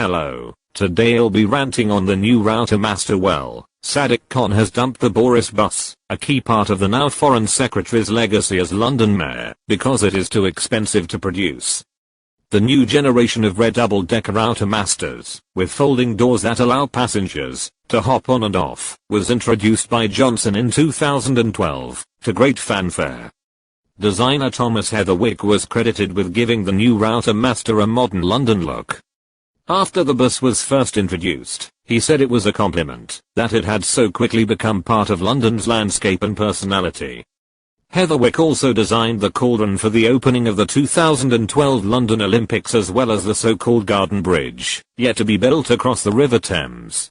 Hello, today I'll be ranting on the new Routemaster. Well, Sadiq Khan has dumped the Boris bus, a key part of the now Foreign Secretary's legacy as London Mayor, because it is too expensive to produce. The new generation of red double-decker Routemasters, with folding doors that allow passengers to hop on and off, was introduced by Johnson in 2012, to great fanfare. Designer Thomas Heatherwick was credited with giving the new Routemaster a modern London look. After the bus was first introduced, he said it was a compliment that it had so quickly become part of London's landscape and personality. Heatherwick also designed the cauldron for the opening of the 2012 London Olympics, as well as the so-called Garden Bridge, yet to be built across the River Thames.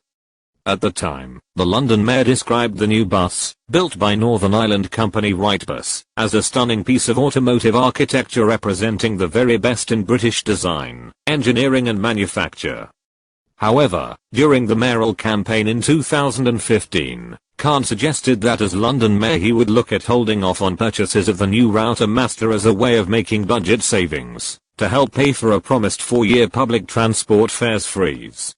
At the time, the London Mayor described the new bus, built by Northern Ireland company Wrightbus, as a stunning piece of automotive architecture representing the very best in British design, engineering and manufacture. However, during the mayoral campaign in 2015, Khan suggested that as London Mayor he would look at holding off on purchases of the new Routemaster as a way of making budget savings, to help pay for a promised 4-year public transport fares freeze.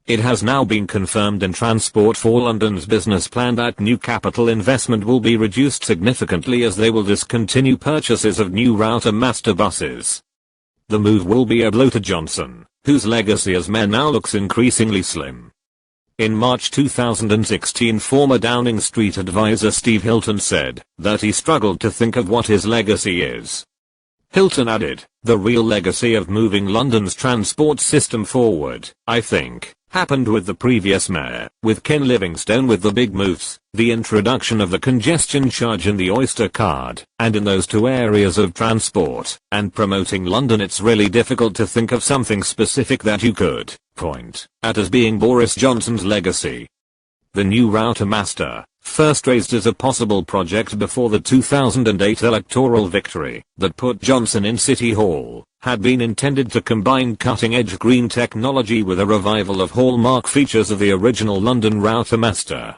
It has now been confirmed in Transport for London's business plan that new capital investment will be reduced significantly as they will discontinue purchases of new Routemaster buses. The move will be a blow to Johnson, whose legacy as mayor now looks increasingly slim. In March 2016, former Downing Street advisor Steve Hilton said that he struggled to think of what his legacy is. Hilton added, "The real legacy of moving London's transport system forward, I think, happened with the previous mayor, with Ken Livingstone with the big moves, the introduction of the congestion charge and the Oyster card, and in those two areas of transport, and promoting London it's really difficult to think of something specific that you could point at as being Boris Johnson's legacy." The new Routemaster, first raised as a possible project before the 2008 electoral victory that put Johnson in City Hall, had been intended to combine cutting-edge green technology with a revival of hallmark features of the original London Routemaster.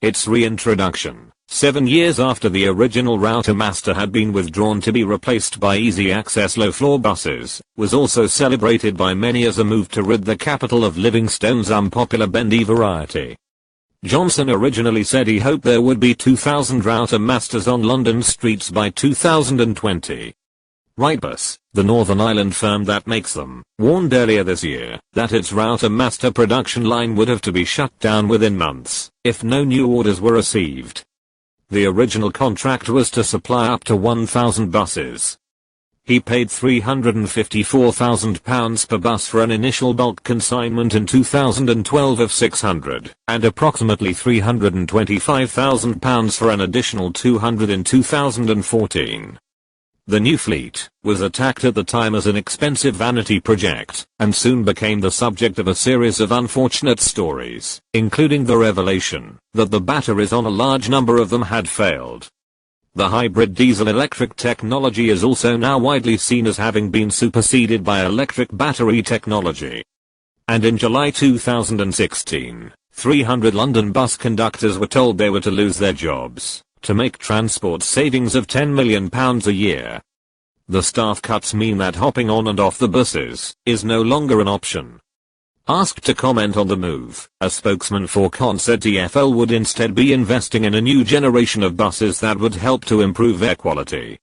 Its reintroduction, 7 years after the original Routemaster had been withdrawn to be replaced by easy-access low-floor buses, was also celebrated by many as a move to rid the capital of Livingstone's unpopular bendy variety. Johnson originally said he hoped there would be 2,000 Routemasters on London streets by 2020. Wrightbus, the Northern Ireland firm that makes them, warned earlier this year that its Routemaster production line would have to be shut down within months if no new orders were received. The original contract was to supply up to 1,000 buses. He paid £354,000 per bus for an initial bulk consignment in 2012 of 600, and approximately £325,000 for an additional 200 in 2014. The new fleet was attacked at the time as an expensive vanity project, and soon became the subject of a series of unfortunate stories, including the revelation that the batteries on a large number of them had failed. The hybrid diesel-electric technology is also now widely seen as having been superseded by electric battery technology. And in July 2016, 300 London bus conductors were told they were to lose their jobs to make transport savings of £10 million a year. The staff cuts mean that hopping on and off the buses is no longer an option. Asked to comment on the move, a spokesman for Khan said TfL would instead be investing in a new generation of buses that would help to improve air quality,